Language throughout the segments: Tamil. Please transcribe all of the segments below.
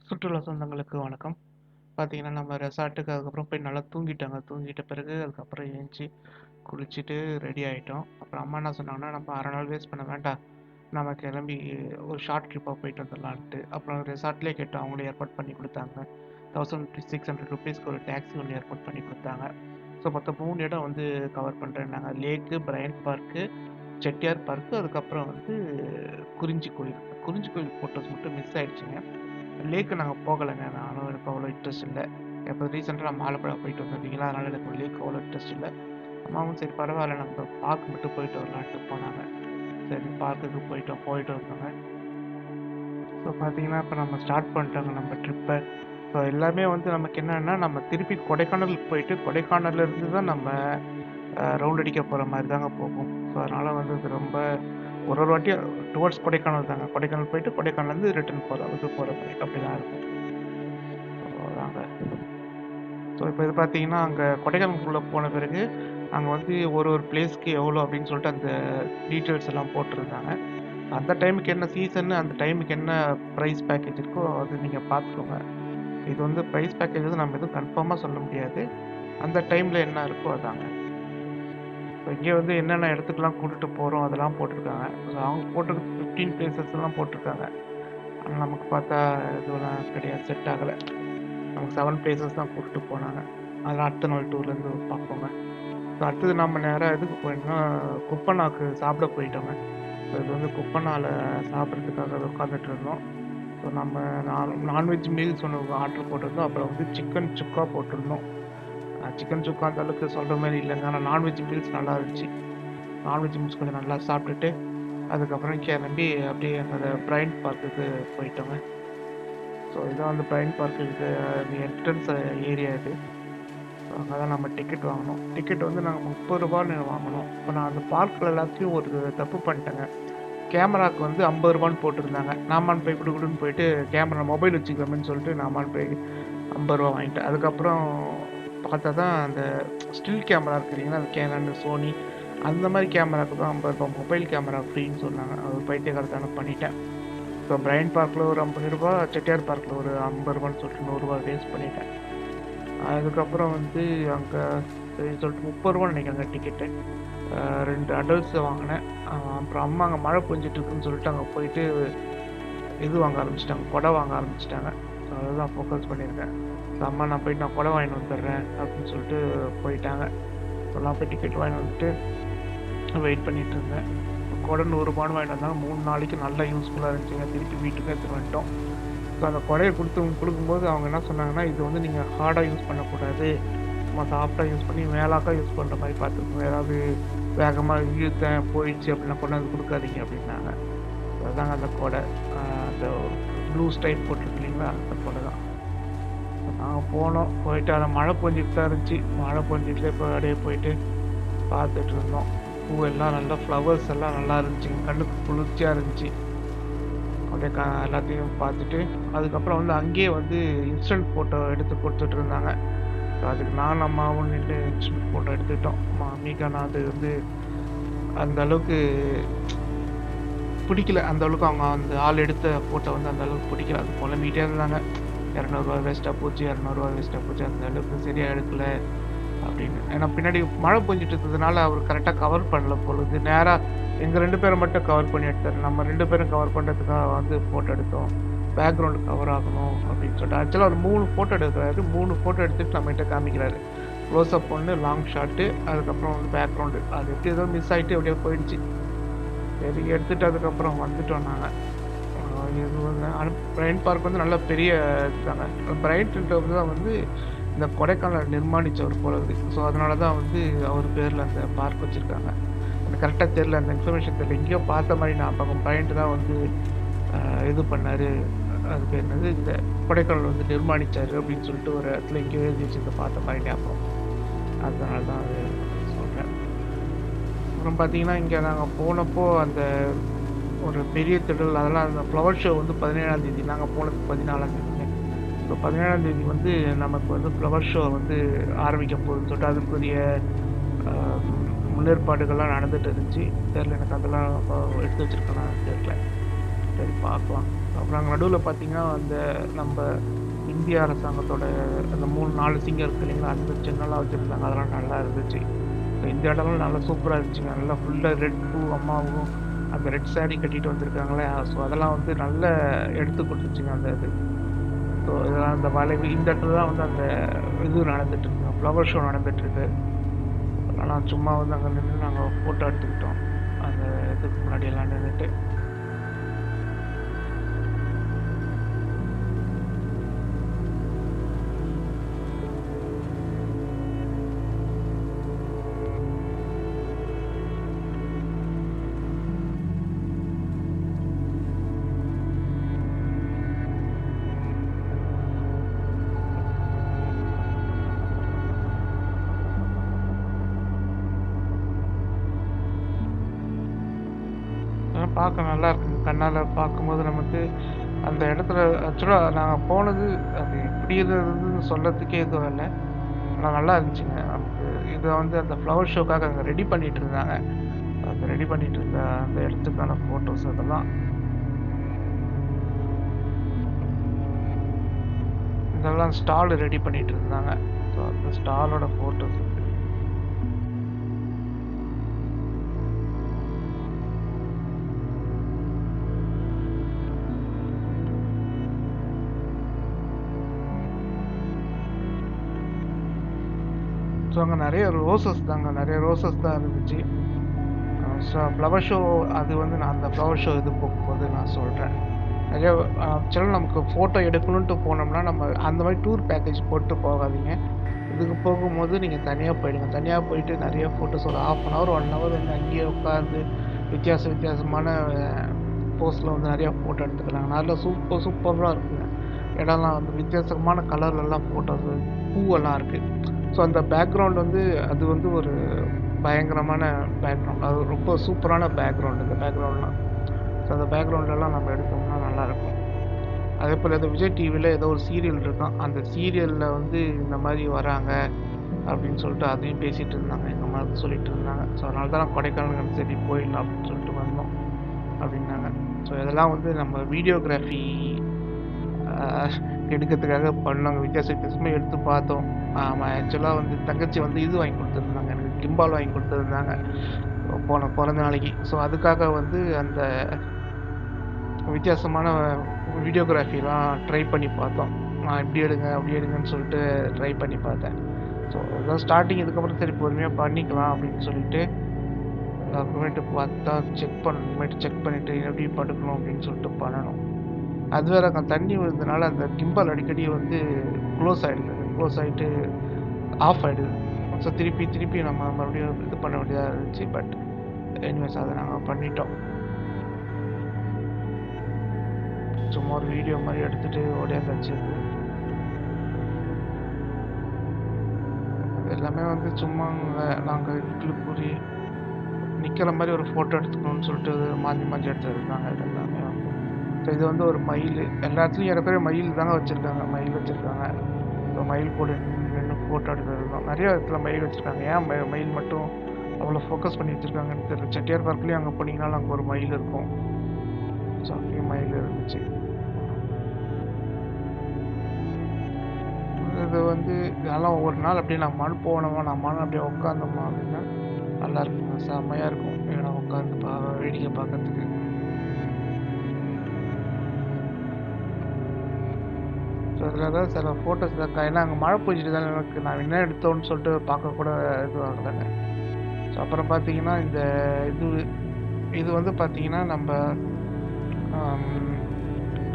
சுற்றுலா சொந்தங்களுக்கு வணக்கம். பார்த்தீங்கன்னா, நம்ம ரெசார்ட்டுக்கு அதுக்கப்புறம் போய் நல்லா தூங்கிட்டாங்க. தூங்கிட்ட பிறகு அதுக்கப்புறம் ஏந்திச்சு குளிச்சுட்டு ரெடி ஆகிட்டோம். அப்புறம் அம்மா என்ன சொன்னாங்கன்னா, நம்ம அரை நாள் வேஸ்ட் பண்ண வேண்டாம், நம்ம கிளம்பி ஒரு ஷார்ட் ட்ரிப்பாக போயிட்டு வந்துடலான்ட்டு. அப்புறம் ரெசார்ட்லேயே கேட்டோம், அவங்களே ஏற்பாடு பண்ணி கொடுத்தாங்க. 1600 ருபீஸ்க்கு ஒரு டாக்ஸி ஒன்று ஏற்பாடு பண்ணி கொடுத்தாங்க. ஸோ மொத்தம் 3 இடம் வந்து கவர் பண்ணுறேன்னாங்க. லேக்கு, பிரையன் பார்க்கு, செட்டியார் பார்க்கு, அதுக்கப்புறம் வந்து குறிஞ்சி கோயில். குறிஞ்சி கோயில் ஃபோட்டோஸ் மட்டும் மிஸ் ஆயிடுச்சுங்க. லேக்கு நாங்கள் போகலைங்க. நானும் எனக்கு அவ்வளோ இன்ட்ரெஸ்ட் இல்லை. இப்போ ரீசெண்டாக நம்ம ஆலப்புழா போயிட்டு வந்திருந்தீங்களா, அதனால் எனக்கு லேக் அவ்வளோ இன்ட்ரெஸ்ட் இல்லை. அம்மாவும் சரி பரவாயில்ல, நம்ம பார்க் மட்டும் போயிட்டு வரலான்ட்டு போனாங்க. சரி பார்க்குக்கு போயிட்டு வந்தோங்க. ஸோ பார்த்தீங்கன்னா, இப்போ நம்ம ஸ்டார்ட் பண்ணிட்டோங்க நம்ம ட்ரிப்பை. ஸோ எல்லாமே வந்து நமக்கு என்னென்னா, நம்ம திருப்பி கொடைக்கானலுக்கு போயிட்டு கொடைக்கானல்லேருந்து தான் நம்ம ரவுண்ட் அடிக்க போகிற மாதிரி தாங்க போகும். ஸோ அதனால் வந்து இது ரொம்ப ஒரு வாட்டியும் டுவர்ட்ஸ் கொடைக்கானல் தாங்க. கொடைக்கானல் போயிட்டு கொடைக்கானல்லேருந்து ரிட்டர்ன் போகிற மாதிரி அப்படி தான் இருக்கும். அதாங்க. ஸோ இப்போ இது பார்த்தீங்கன்னா, அங்கே கொடைக்கானலுக்குள்ளே போன பிறகு அங்கே வந்து ஒரு பிளேஸ்க்கு எவ்வளோ அப்படின்னு சொல்லிட்டு அந்த டீட்டெயில்ஸ் எல்லாம் போட்டிருந்தாங்க. அந்த டைமுக்கு என்ன சீசன்னு, அந்த டைமுக்கு என்ன ப்ரைஸ் பேக்கேஜ் இருக்கோ அது நீங்கள் பார்த்துக்கோங்க. இது வந்து ப்ரைஸ் பேக்கேஜ் வந்து நம்ம எதுவும் கன்ஃபார்மாக சொல்ல முடியாது. அந்த டைமில் என்ன இருக்கோ அதாங்க. இப்போ இங்கே வந்து என்னென்ன இடத்துக்குலாம் கூட்டிகிட்டு போகிறோம் அதெல்லாம் போட்டிருக்காங்க. ஸோ அவங்க போட்டிருக்க 15 பிளேசஸ்லாம் போட்டிருக்காங்க. ஆனால் நமக்கு பார்த்தா இதெல்லாம் கிடையாது, செட் ஆகலை. நமக்கு 7 பிளேசஸ் தான் கூப்பிட்டு போனாங்க. அதெல்லாம் அடுத்த நாள் டூர்லேருந்து பார்ப்போங்க. ஸோ அடுத்தது நம்ம நேராக எதுக்கு போயிட்டோம்னா, குப்பனாக்கு சாப்பிட போயிட்டோங்க. ஸோ இது வந்து குப்பனாவில் சாப்பிட்றதுக்காக உட்காந்துட்டு இருந்தோம். ஸோ நம்ம நான்வெஜ் மீல்ஸ் ஒன்று ஆர்டர் போட்டிருந்தோம். அப்புறம் வந்து சிக்கன் சுக்கா போட்டிருந்தோம். சிக்கன் சுக்கா அந்த அளவுக்கு சொல்கிற மாதிரி இல்லைங்க. ஆனால் நான்வெஜ் மீல்ஸ் நல்லா இருந்துச்சு. நான்வெஜ் மீல்ஸ் கொஞ்சம் நல்லா சாப்பிட்டுட்டு அதுக்கப்புறம் கிளம்பி அப்படியே அந்த பிரையன் பார்க்குக்கு போயிட்டோங்க. ஸோ இதான் வந்து பிரையன் பார்க்குக்கு என்ட்ரன்ஸ் ஏரியா இது. ஸோ அங்கே தான் நம்ம டிக்கெட் வாங்கினோம். டிக்கெட் வந்து நாங்கள் 30 ரூபான்னு வாங்கினோம். இப்போ நான் அந்த பார்க்கில் எல்லாத்தையும் ஒரு தப்பு பண்ணிட்டேங்க. கேமராவுக்கு வந்து 50 ரூபான்னு போட்டிருந்தாங்க. நாமான் போய் கொடுக்குன்னு போயிட்டு கேமரா மொபைல் வச்சுக்கலாமேன்னு சொல்லிட்டு நாமான் போய் 50 ரூபா வாங்கிட்டேன். அதுக்கப்புறம் பார்த்தா தான் அந்த ஸ்டில் கேமரா இருக்கு இல்லைங்களா, அந்த கேனன், சோனி அந்த மாதிரி கேமராவுக்கு தான் 50 ரூபா, மொபைல் கேமரா ஃப்ரீன்னு சொன்னாங்க. அது பைத்தியக்காரத்தான பண்ணிட்டேன். ஸோ பிரையன் பார்க்கில் ஒரு 50 ரூபா, செட்டியார் பார்க்கில் ஒரு 50 ரூபான்னு சொல்லிட்டு 100 ரூபா வேஸ்ட் பண்ணிட்டேன். அதுக்கப்புறம் வந்து அங்கே சொல்லிட்டு 30 ரூபான்னு நினைக்கிறாங்க டிக்கெட்டு. 2 அடல்ட்ஸ் வாங்கினேன். அப்புறம் அம்மா அங்கே மழை பெஞ்சிட்டு இருக்குன்னு சொல்லிட்டு அங்கே போயிட்டு இது வாங்க ஆரம்பிச்சிட்டாங்க, கொடை வாங்க ஆரம்பிச்சிட்டாங்க. ஸோ அதுதான் ஃபோக்கஸ் பண்ணியிருக்கேன். ஸோ அம்மா நான் போயிட்டு நான் கொடை வாங்கிட்டு வந்துடுறேன் அப்படின்னு சொல்லிட்டு போயிட்டாங்க. ஸோ நான் போய் டிக்கெட் வாங்கிட்டு வந்துட்டு வெயிட் பண்ணிகிட்டு இருந்தேன். கொடை 100 ரூபான்னு வாங்கிட்டு வந்தாங்க. 3 நாளைக்கு நல்லா யூஸ்ஃபுல்லாக இருந்துச்சுங்க. திருப்பி வீட்டுக்கு எடுத்துகிட்டு வந்துட்டோம். ஸோ அந்த கொடையை கொடுக்கும்போது அவங்க என்ன சொன்னாங்கன்னா, இது வந்து நீங்கள் ஹார்டாக யூஸ் பண்ணக்கூடாது, சும்மா சாஃப்டாக யூஸ் பண்ணி மேலாக்காக யூஸ் பண்ணுற மாதிரி பார்த்துக்கோங்க. ஏதாவது வேகமாக இழுத்தேன் போயிடுச்சு அப்படின்னா கொண்டாந்து கொடுக்காதீங்க அப்படின்னாங்க. அதுதாங்க அந்த கொடை. அந்த ப்ளூ ஸ்டைப் போட்டிருக்கு இல்லைங்களா, அந்த கொடை தான். நாங்கள் போயிட்டு அதை மழை பொஞ்சிட்டு தான் இருந்துச்சு. மழை பொஞ்சிட்டு இப்போ அப்படியே போயிட்டு பார்த்துட்டு இருந்தோம். பூ எல்லாம் நல்லா ஃப்ளவர்ஸ் எல்லாம் நல்லா இருந்துச்சுங்க, கண்ணுக்கு குளிர்ச்சியாக இருந்துச்சு. அப்படியே எல்லாத்தையும் பார்த்துட்டு அதுக்கப்புறம் வந்து அங்கேயே வந்து இன்ஸ்டன்ட் ஃபோட்டோ எடுத்து கொடுத்துட்டு இருந்தாங்க. ஸோ அதுக்கு நான் அம்மாவும் நின்று இன்ஸ்டன்ட் ஃபோட்டோ எடுத்துக்கிட்டோம். மீகா நான் அது வந்து அந்த அளவுக்கு பிடிக்கல. அந்த அளவுக்கு அவங்க அந்த ஆள் எடுத்த ஃபோட்டோ வந்து அந்த அளவுக்கு பிடிக்கல. அது புலம்பிகிட்டே இருந்தாங்க, 200 ரூபா வேஸ்ட்டாக போச்சு, 200 ரூபா வேஸ்ட்டாக போச்சு, அந்த அளவுக்கு சரியாக எடுக்கல அப்படின்னு. ஏன்னா பின்னாடி மழை பெஞ்சிட்டு இருந்ததுனால அவர் கரெக்டாக கவர் பண்ணல பொழுது. நேராக எங்கள் 2 பேரை மட்டும் கவர் பண்ணி எடுத்தார். நம்ம 2 பேரும் கவர் பண்ணுறதுக்காக வந்து ஃபோட்டோ எடுத்தோம். பேக்ரவுண்டு கவர் ஆகணும் அப்படின்னு சொல்லிட்டு ஆக்சுவலாக ஒரு 3 ஃபோட்டோ எடுக்கிறாரு. 3 ஃபோட்டோ எடுத்துகிட்டு நம்மகிட்ட காமிக்கிறாரு. க்ளோஸ்அப் ஒன்று, லாங் ஷாட்டு, அதுக்கப்புறம் வந்து பேக்ரவுண்டு. அது எப்படி ஏதோ மிஸ் ஆகிட்டு அப்படியே போயிடுச்சு. சரி எடுத்துகிட்டு அதுக்கப்புறம் வந்துட்டோம் நாங்கள். இது வந்து பிரையன் பார்க் வந்து நல்ல பெரிய இதுதாங்க. பிரையன்ட்டு தான் வந்து இந்த கொடைக்கானல் நிர்மாணித்தவர் போல இருக்குது. ஸோ அதனால தான் வந்து அவர் பேரில் அந்த பார்க் வச்சுருக்காங்க. எனக்கு கரெக்டாக தெரில, அந்த இன்ஃபர்மேஷன் தெரியல. எங்கேயோ பார்த்த மாதிரி ஞாபகம். பிரையன்ட்டு தான் வந்து இது பண்ணார். அது பேர் என்னது, இந்த கொடைக்கானல் வந்து நிர்மாணித்தார் அப்படின்னு சொல்லிட்டு ஒரு இடத்துல எங்கேயோ எழுதி வச்சுருந்த பார்த்த மாதிரி ஞாபகம். அதனால தான் அது சொல்கிறேன். அப்புறம் பார்த்தீங்கன்னா, இங்கே நாங்கள் போனப்போ அந்த ஒரு பெரிய திடல் அதெல்லாம், அந்த ஃப்ளவர் ஷோ வந்து 17ஆம் தேதி, நாங்கள் போனது 14ஆம் தேதிங்க. ஸோ 17ஆம் தேதி வந்து நமக்கு வந்து ஃப்ளவர் ஷோ வந்து ஆரம்பிக்க போகுதுன்னு சொல்லிட்டு அதுக்குரிய முன்னேற்பாடுகள்லாம் நடந்துட்டு இருந்துச்சு. தெரியல, எனக்கு அதெல்லாம் எடுத்து வச்சுருக்கேன்னா தெரியல. சரி பார்க்கலாம். அப்புறம் அங்கே நடுவில் பார்த்தீங்கன்னா அந்த நம்ம இந்திய அரசாங்கத்தோட அந்த 3-4 சிங்கம் இருக்கு இல்லைங்களா, அந்த சின்னலாம் வச்சுருந்தாங்க. அதெல்லாம் நல்லா இருந்துச்சு. இந்த இடம்லாம் நல்லா சூப்பராக இருந்துச்சுங்க. நல்லா ஃபுல்லாக ரெட் பூ அம்மாவும் அந்த ரெட் saree கட்டிட்டு வந்திருக்காங்களே, ஸோ அதெல்லாம் வந்து நல்ல எடுத்து கொடுத்துச்சுங்க அந்த இது. ஸோ இதெல்லாம் அந்த வளைவு இந்த இடத்துல தான் வந்து அந்த இது நடந்துட்டு இருக்குங்க, ஃப்ளவர் ஷோ நடந்துட்டு இருக்கு. அதெல்லாம் சும்மா வந்து அங்கே நின்று நாங்கள் ஃபோட்டோ எடுத்துக்கிட்டோம். அந்த இதுக்கு முன்னாடி எல்லாம் நின்றுட்டு. அதெல்லாம் பார்க்க நல்லா இருக்குங்க. கண்ணால் பார்க்கும்போது நமக்கு அந்த இடத்துல ஆக்சுவலாக நாங்கள் போனது அது இப்படி இருந்ததுன்னு சொல்கிறதுக்கே எதுவும் இல்லை. ஆனால் நல்லா இருந்துச்சுங்க. நமக்கு இதை வந்து அந்த ஃப்ளவர் ஷோக்காக அங்கே ரெடி பண்ணிட்டு இருந்தாங்க. அந்த ரெடி பண்ணிட்டு இருந்த அந்த இடத்துக்கான ஃபோட்டோஸ் அதெல்லாம் இதெல்லாம் ஸ்டால் ரெடி பண்ணிட்டு இருந்தாங்க. ஸோ அந்த ஸ்டாலோட ஃபோட்டோஸ் இருக்கு. ஸோ அங்கே நிறைய ரோசஸ் தான் இருந்துச்சு. ஸோ ஃப்ளவர் ஷோ அது வந்து நான் அந்த ஃப்ளவர் ஷோ இது போகும்போது நான் சொல்கிறேன். நிறைய ஆக்சுவலாக நமக்கு ஃபோட்டோ எடுக்கணுன்ட்டு போனோம்னா நம்ம அந்த மாதிரி டூர் பேக்கேஜ் போட்டு போகாதீங்க. இதுக்கு போகும்போது நீங்கள் தனியாக போயிடுங்க. தனியாக போயிட்டு நிறைய ஃபோட்டோஸ் ஒரு 1/2 1 ஹவர் வந்து அங்கேயே உட்காந்து வித்தியாசமான போஸில் வந்து நிறையா ஃபோட்டோ எடுத்துக்கிறாங்க. நல்லா சூப்பராக இருக்குங்க. இடம்லாம் வந்து வித்தியாசமான கலர்லலாம் ஃபோட்டோஸ் பூவெல்லாம் இருக்குது. ஸோ அந்த பேக்ரவுண்ட் வந்து அது வந்து ஒரு பயங்கரமான பேக்ரவுண்ட். அது ரொம்ப சூப்பரான பேக்ரவுண்ட் இந்த பேக்ரவுண்ட்லாம். ஸோ அந்த பேக்ரவுண்ட்லலாம் நம்ம எடுத்தோம்னா நல்லாயிருக்கும். அதே போல் ஏதோ விஜய் டிவியில் ஏதோ ஒரு சீரியல் இருக்கான். அந்த சீரியலில் வந்து இந்த மாதிரி வராங்க அப்படின்னு சொல்லிட்டு அதையும் பேசிகிட்டு இருந்தாங்க. எங்கள் அம்மா சொல்லிட்டு இருந்தாங்க. ஸோ அதனால தான் நான் கொடைக்கானல் சரி போயிடலாம் அப்படின்னு சொல்லிட்டு வந்தோம் அப்படின்னாங்க. ஸோ இதெல்லாம் வந்து நம்ம வீடியோகிராஃபி எடுக்கிறதுக்காக பண்ணாங்க. வித்தியாசமாக எடுத்து பார்த்தோம். ஆமாம், ஆக்சுவலாக வந்து தங்கச்சி வந்து இது வாங்கி கொடுத்துருந்தாங்க, எனக்கு கிம்பால் வாங்கி கொடுத்துருந்தாங்க போன பிறந்த நாளைக்கு. ஸோ அதுக்காக வந்து அந்த வித்தியாசமான வீடியோகிராஃபிலாம் ட்ரை பண்ணி பார்த்தோம். நான் இப்படி எடுங்க அப்படி எடுங்கன்னு சொல்லிட்டு ட்ரை பண்ணி பார்த்தேன். ஸோ அதான் ஸ்டார்டிங். இதுக்கப்புறம் சரி பொறுமையாக பண்ணிக்கலாம் அப்படின்னு சொல்லிட்டு அப்புறமேட்டு பார்த்தா செக் பண்ணிவிட்டு எப்படி படுக்கணும் அப்படின்னு சொல்லிட்டு பண்ணணும். அது வேறு அங்கே தண்ணி விழுந்ததுனால அந்த கிம்பல் அடிக்கடி வந்து க்ளோஸ் ஆகிட்டு ஆஃப் ஆகிடுது. ஸோ திருப்பி நம்ம மறுபடியும் இது பண்ண வேண்டியதாக இருந்துச்சு. பட் எனிவேஸ் அதை நாங்கள் பண்ணிட்டோம். சும்மா ஒரு வீடியோ மாதிரி எடுத்துகிட்டு ஓடியாந்தாச்சு. எல்லாமே வந்து சும்மா நாங்கள் இட்லி நிற்கிற மாதிரி ஒரு ஃபோட்டோ எடுத்துக்கணும்னு சொல்லிட்டு மாற்றி எடுத்துருந்தாங்க. இது எல்லாமே வந்து ஸோ இது வந்து ஒரு மயில். எல்லா இடத்துலையும் ஏறக்குறைய மயில் தாங்க வச்சுருக்காங்க. ஸோ மயில் கூட நின்று ஃபோட்டோ எடுத்துருந்தோம். நிறைய இடத்துல மயில் வச்சுருக்காங்க. ஏன் மயில் மட்டும் அவ்வளோ ஃபோக்கஸ் பண்ணி வச்சுருக்காங்கன்னு தெரியல. செட்டியார் பார்க்லேயும் அங்கே போனீங்கன்னாலும் அங்கே ஒரு மயில் இருக்கும். ஸோ அங்கேயும் மயில் இருந்துச்சு. இது வந்து இதெல்லாம் ஒவ்வொரு நாள் அப்படியே நம்மளும் அப்படியே உட்காந்தோமா அப்படின்னா நல்லா இருக்குங்க. செம்மையாக இருக்கும் இடம் உட்காந்து வேடிக்கை பார்க்கறதுக்கு. ஸோ அதில் தான் சில ஃபோட்டோஸ் தான். ஏன்னா அங்கே மழை பெஞ்சிட்டு தான் எனக்கு நான் என்ன எடுத்தோன்னு சொல்லிட்டு பார்க்கக்கூட இதுவாகலைங்க. ஸோ அப்புறம் பார்த்தீங்கன்னா இந்த இது வந்து பார்த்தீங்கன்னா நம்ம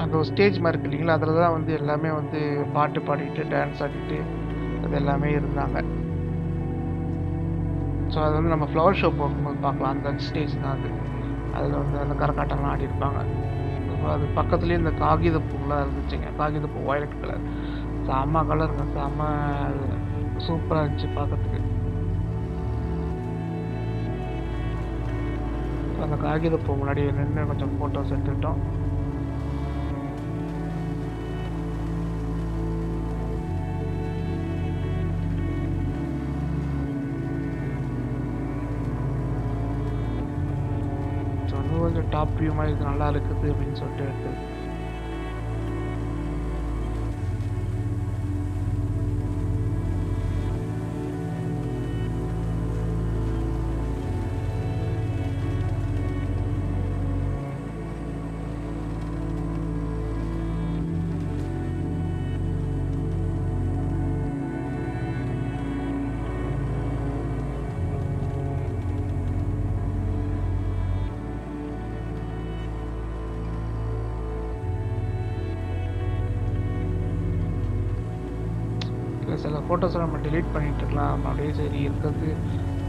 அந்த ஒரு ஸ்டேஜ் மாதிரி இருக்கு இல்லைங்களா, அதில் தான் வந்து எல்லாமே வந்து பாட்டு பாடிட்டு டான்ஸ் ஆடிட்டு அது எல்லாமே இருந்தாங்க. ஸோ அது வந்து நம்ம ஃப்ளவர் ஷோ போகும்போது பார்க்கலாம். அந்த ஸ்டேஜ் தான் அது. அதில் வந்து அந்த கரகாட்டம்லாம் ஆடி இருப்பாங்க. அது பக்கத்துலேயே இந்த காகித பூலாம் இருந்துச்சுங்க. காகித பூ வயலட் கலர், செம்ம கலருங்க. செம்ம சூப்பராக இருந்துச்சு பார்க்கறதுக்கு. அந்த காகித பூ முன்னாடி நின்று கொஞ்சம் ஃபோட்டோஸ் எடுத்துக்கிட்டோம். கொஞ்சம் டாப் வியூ மாதிரி இது நல்லா இருக்குது அப்படின்னு சொல்லிட்டு எடுத்து சில ஃபோட்டோஸை நம்ம டெலீட் பண்ணிட்டு இருக்கலாம், அப்படியே சரி இருக்கிறது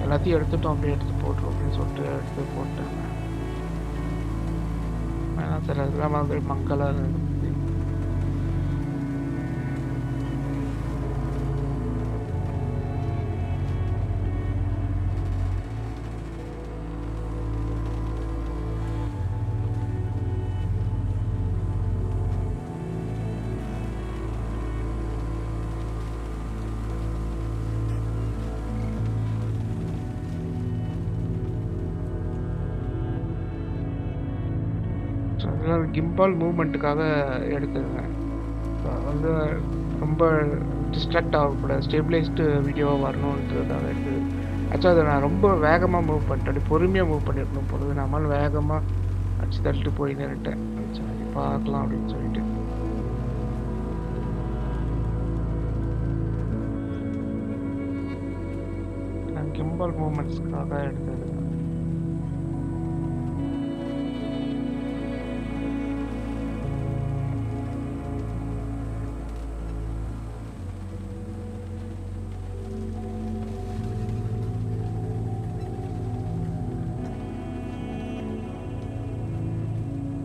எல்லாத்தையும் எடுத்துட்டோம், அப்படியே எடுத்து போட்டுரும் அப்படின்னு சொல்லிட்டு எடுத்து போட்டாங்க. ஏன்னா சில இதெல்லாம் வந்து மக்களாக இருந்துச்சு. அதெல்லாம் கிம்பால் மூவ்மெண்ட்டுக்காக எடுத்ததுங்க. வந்து ரொம்ப டிஸ்ட்ராக்ட் ஆகக்கூடாது, ஸ்டேபிளைஸ்டு வீடியோவாக வரணுன்றதுக்காக எடுத்தது. ஆக்சுவலாக அதை நான் ரொம்ப வேகமாக மூவ் பண்ணிட்டேன், அப்படி பொறுமையாக மூவ் பண்ணியிருக்கணும் பொழுது, நம்மளால் வேகமாக அடிச்சு தள்ளிட்டு போய் நின்றுட்டேன். சரி பார்க்கலாம் அப்படின்னு சொல்லிட்டு. நான் கிம்பால் மூவ்மெண்ட்ஸ்க்காக எடுத்தது.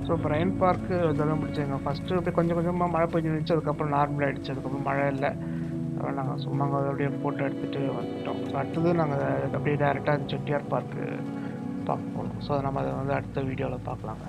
ஸோ பிரைன் பார்க்கு இதெல்லாம் முடிச்சேங்க. ஃபஸ்ட்டு அப்படியே கொஞ்சம் கொஞ்சமாக மழை பெஞ்சு இருந்துச்சு, அதுக்கப்புறம் நார்மல் ஆகிடுச்சு, அதுக்கப்புறம் மழை இல்லை. நாங்கள் சும்மா அங்கே அப்படியே ஃபோட்டோ எடுத்துகிட்டு வந்துட்டோம். ஸோ அடுத்தது நாங்கள் அப்படியே டேரெக்டாக செட்டியார் பார்க்கு பார்க்க போகணும். ஸோ நம்ம அதை வந்து அடுத்த வீடியோவில் பார்க்கலாங்க.